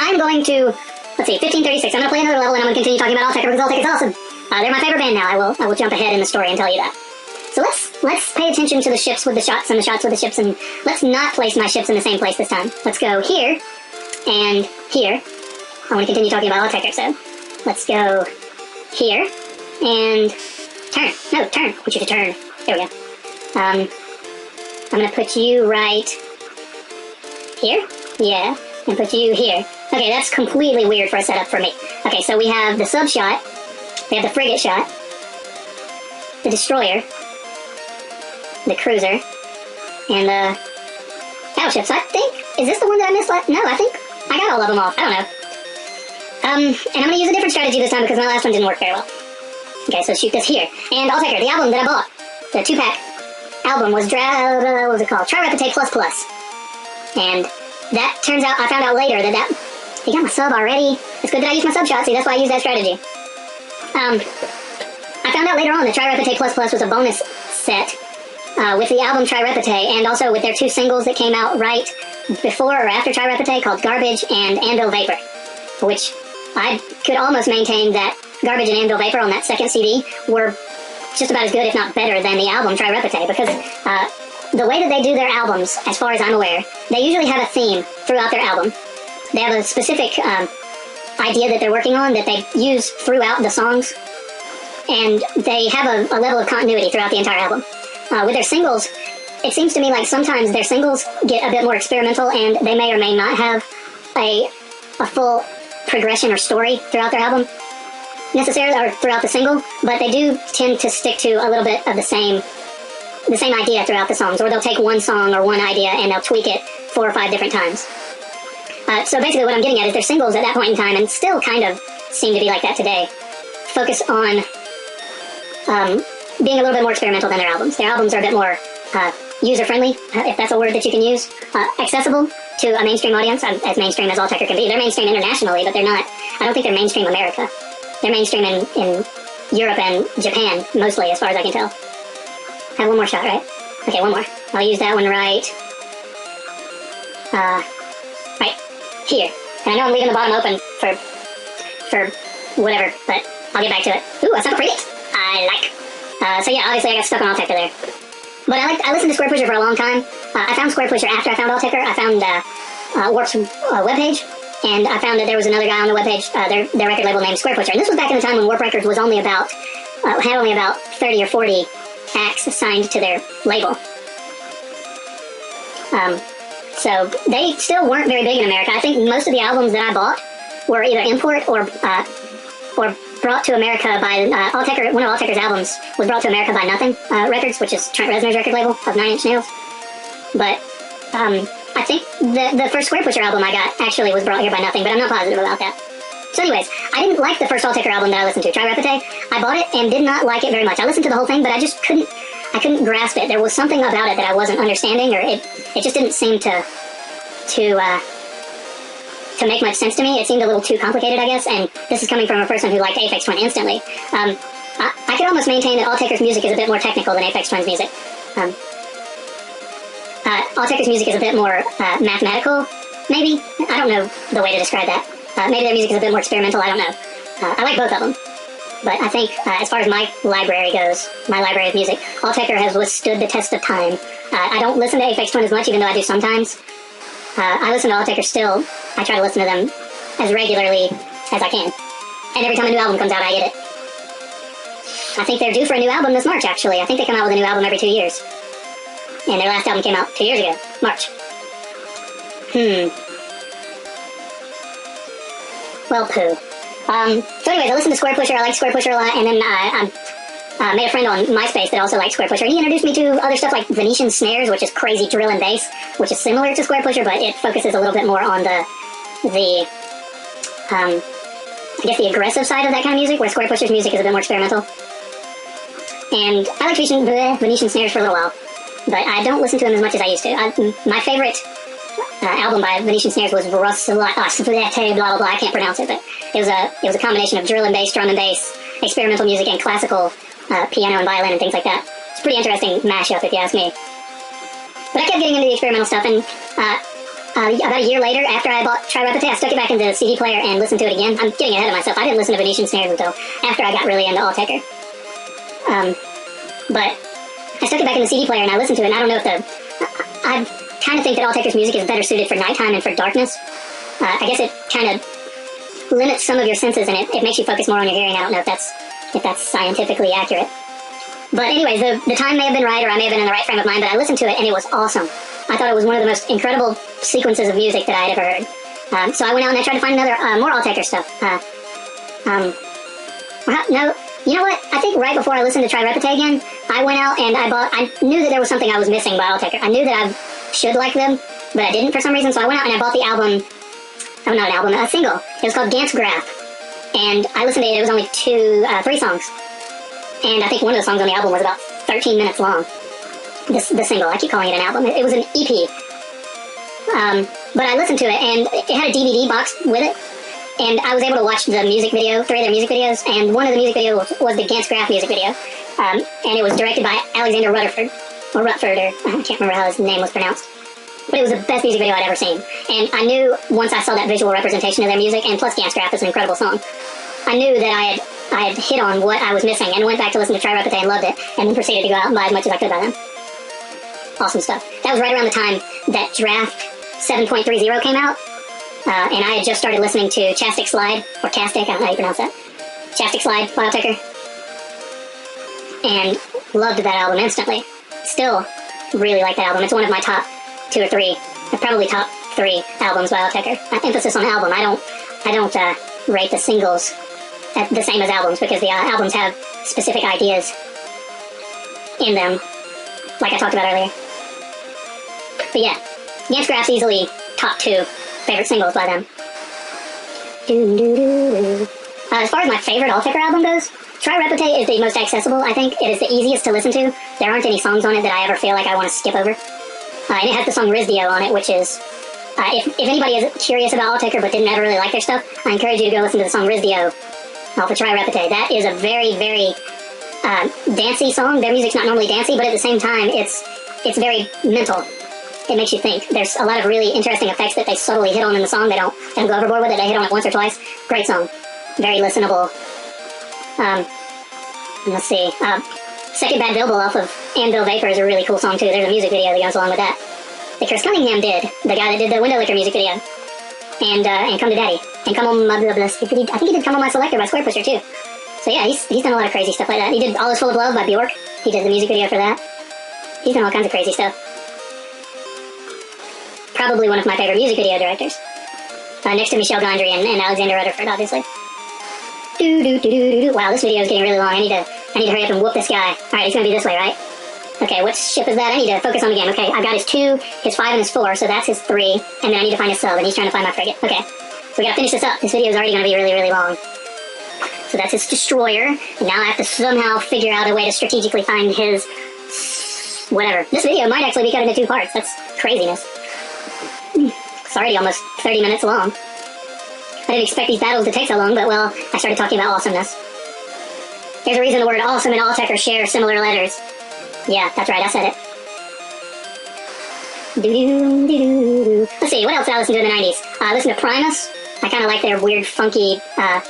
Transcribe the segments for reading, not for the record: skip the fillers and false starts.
I'm going to, let's see, 1536. I'm going to play another level, and I'm going to continue talking about Autechre because Autechre is awesome. They're my favorite band now. I will jump ahead in the story and tell you that. So let's pay attention to the ships with the shots and the shots with the ships, and let's not place my ships in the same place this time. Let's go here and here. I want to continue talking about Autechre, so let's go here and turn. No, turn. I want you to turn. There we go. I'm going to put you right here. Yeah, and put you here. Okay, that's completely weird for a setup for me. Okay, so we have the sub shot, we have the frigate shot, the destroyer, the cruiser, and the battleships. I think, is this the one that I missed? No, I think I got all of them off. I don't know. And I'm going to use a different strategy this time because my last one didn't work very well. Okay, so shoot this here. And Autechre, the album that I bought, the 2-pack album was what was it called? Repetae Plus Plus. And that turns out, I found out later that he got my sub already. It's good that I used my sub shot, see, that's why I used that strategy. I found out later on that Repetae Plus Plus was a bonus set with the album Repetae, and also with their 2 singles that came out right before or after Repetae called Garbage and Anvil Vapre, which I could almost maintain that Garbage and Anvil Vapre on that second CD were just about as good, if not better, than the album Repetae, because the way that they do their albums, as far as I'm aware, they usually have a theme throughout their album. They have a specific idea that they're working on that they use throughout the songs, and they have a level of continuity throughout the entire album. With their singles, it seems to me like sometimes their singles get a bit more experimental, and they may or may not have a full progression or story throughout their album, necessarily, or throughout the single, but they do tend to stick to a little bit of the same idea throughout the songs, or they'll take one song or one idea and they'll tweak it 4 or 5 different times. So basically what I'm getting at is their singles at that point in time, and still kind of seem to be like that today, focus on being a little bit more experimental than their albums. Their albums are a bit more user-friendly, if that's a word that you can use, accessible to a mainstream audience, as mainstream as Autechre can be. They're mainstream internationally, but they're not, I don't think they're mainstream America. They're mainstream in Europe and Japan, mostly, as far as I can tell. I have one more shot, right? Okay, one more. I'll use that one right here. And I know I'm leaving the bottom open for whatever, but I'll get back to it. Ooh, a frigate. I like. So yeah, obviously I got stuck on Autechre there. But I listened to Squarepusher for a long time. I found Squarepusher after I found Autechre. I found Warp's webpage, and I found that there was another guy on the webpage, their record label named Squarepusher. And this was back in the time when Warp Records was only about, had only about 30 or 40 acts assigned to their label. So they still weren't very big in America. I think most of the albums that I bought were either import or brought to America by Autechre. One of Autechre's albums was brought to America by Nothing Records, which is Trent Reznor's record label of 9 Inch Nails. But I think the first Squarepusher album I got actually was brought here by Nothing, but I'm not positive about that. So anyways, I didn't like the first Autechre album that I listened to, Repetae. I bought it and did not like it very much. I listened to the whole thing, but I just couldn't grasp it. There was something about it that I wasn't understanding, or it just didn't seem to make much sense to me. It seemed a little too complicated, I guess, and this is coming from a person who liked Aphex Twin instantly. I could almost maintain that Autechre's music is a bit more technical than Aphex Twin's music. Autechre's music is a bit more mathematical, maybe? I don't know the way to describe that. Maybe their music is a bit more experimental, I don't know. I like both of them. But I think, as far as my library goes, my library of music, Autechre has withstood the test of time. I don't listen to Aphex Twin as much, even though I do sometimes. I listen to Autechre still. I try to listen to them as regularly as I can. And every time a new album comes out, I get it. I think they're due for a new album this March, actually. I think they come out with a new album every 2 years. And their last album came out 2 years ago. March. Well, poo. So anyways, I listened to Squarepusher. I liked Squarepusher a lot, and then I made a friend on MySpace that also liked Squarepusher. He introduced me to other stuff like Venetian Snares, which is crazy drill and bass, which is similar to Squarepusher, but it focuses a little bit more on the I guess the aggressive side of that kind of music, where Squarepusher's music is a bit more experimental. And I liked Venetian Snares for a little while, but I don't listen to them as much as I used to. My favorite album by Venetian Snares was Rossz, Született, blah blah blah. I can't pronounce it, but it was a combination of drill and bass, drum and bass, experimental music, and classical piano and violin and things like that. It's a pretty interesting mashup, if you ask me. But I kept getting into the experimental stuff, and about a year later, after I bought Tri Repetae, I stuck it back into the CD player and listened to it again. I'm getting ahead of myself. I didn't listen to Venetian Snares until after I got really into Autechre. But I stuck it back in the CD player and I listened to it, and I don't know if I kind of think that Autechre's music is better suited for nighttime and for darkness. I guess it kind of limits some of your senses, and it makes you focus more on your hearing. I don't know if that's scientifically accurate. But anyways, the time may have been right, or I may have been in the right frame of mind, but I listened to it, and it was awesome. I thought it was one of the most incredible sequences of music that I had ever heard. So I went out and I tried to find more Autechre stuff. No, you know what? I think right before I listened to Tri Repetae again, I went out and I knew that there was something I was missing by Autechre. I knew that I should like them, but I didn't for some reason, so I went out and I bought the album, not an album, a single. It was called Gantz, Graf. And I listened to it, it was only 3 songs. And I think one of the songs on the album was about 13 minutes long. The single, I keep calling it an album. It was an EP. But I listened to it, and it had a DVD box with it. And I was able to watch the music video, 3 of their music videos, and one of the music videos was the Gantz Graf music video. And it was directed by Alexander Rutterford, or I can't remember how his name was pronounced. But it was the best music video I'd ever seen. And I knew once I saw that visual representation of their music, and plus Gantz Graf is an incredible song, I knew that I had hit on what I was missing, and went back to listen to Tri Repetae and loved it, and then proceeded to go out and buy as much as I could by them. Awesome stuff. That was right around the time that Draft 7.30 came out, and I had just started listening to Chiastic Slide, or Chiastic, I don't know how you pronounce that. Chiastic Slide by Autechre, and loved that album instantly. Still really like that album. It's one of my top 2 or 3, probably top 3 albums by Autechre. Emphasis on album. I don't rate the singles the same as albums, because the albums have specific ideas in them, like I talked about earlier. But yeah, Gantz Graf's easily top 2 favorite singles by them. As far as my favorite Autechre album goes, Tri Repetae is the most accessible, I think. It is the easiest to listen to. There aren't any songs on it that I ever feel like I want to skip over. And it has the song Rsdio on it, which is, if anybody is curious about Autechre but didn't ever really like their stuff, I encourage you to go listen to the song Rsdio off of Tri Repetae. That is a very, very dancey song. Their music's not normally dancey, but at the same time, it's very mental. It makes you think. There's a lot of really interesting effects that they subtly hit on in the song. They don't go overboard with it. They hit on it once or twice. Great song. Very listenable. Let's see. Second Bad Vilbel off of Anvil Vapre is a really cool song too. There's a music video that goes along with that Cunningham did. The guy that did the Windowlicker music video. And Come to Daddy. And Come on My I think he did Come on My Selector by Squarepusher too. So yeah, he's done a lot of crazy stuff like that. He did All Is Full of Love by Björk. He did the music video for that. He's done all kinds of crazy stuff. Probably one of my favorite music video directors. Next to Michel Gondry and Alexander Rutterford, obviously. Wow, this video is getting really long. I need to hurry up and whoop this guy. Alright, he's gonna be this way, right? Okay, what ship is that? I need to focus on the game. Okay, I've got his 2, his 5, and his 4, so that's his 3. And then I need to find his sub, and he's trying to find my frigate. Okay, so we gotta finish this up. This video is already gonna be really, really long. So that's his destroyer, and now I have to somehow figure out a way to strategically find his whatever. This video might actually be cut into 2 parts. That's craziness. It's already almost 30 minutes long. I didn't expect these battles to take so long, but well, I started talking about awesomeness. There's a reason the word awesome and Autechre share similar letters. Yeah, that's right, I said it. Let's see, what else did I listen to in the 90s? I listened to Primus. I kind of like their weird, funky, I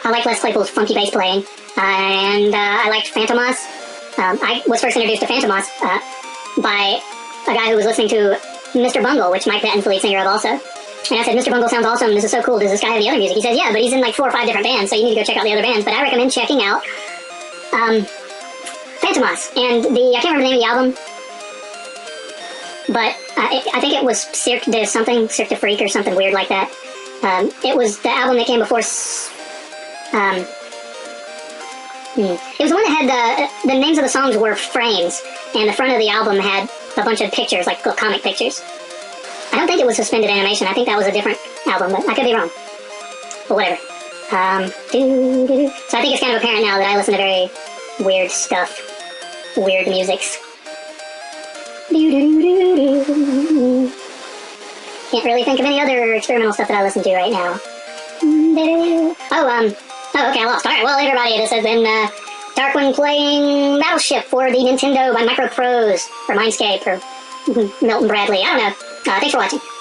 like Les Claypool's funky bass playing. And I liked Fantômas. I was first introduced to Fantômas by a guy who was listening to Mr. Bungle, which Mike Patton's the lead singer of also. And I said, Mr. Bungle sounds awesome, this is so cool, does this guy have any other music? He says, yeah, but he's in like 4 or 5 different bands, so you need to go check out the other bands. But I recommend checking out Fantômas. And I can't remember the name of the album, but I think it was Cirque de something, Cirque de Freak or something weird like that. It was the album that came before... It was the one that had the names of the songs were frames, and the front of the album had a bunch of pictures, like little comic pictures. I don't think it was Suspended Animation. I think that was a different album, but I could be wrong. But whatever. So I think it's kind of apparent now that I listen to very weird stuff. Weird musics. Can't really think of any other experimental stuff that I listen to right now. Oh, okay, I lost. Alright, well, everybody, this has been Darkwing playing Battleship for the Nintendo by Microprose, or Mindscape, or Milton Bradley. I don't know. Thanks for watching.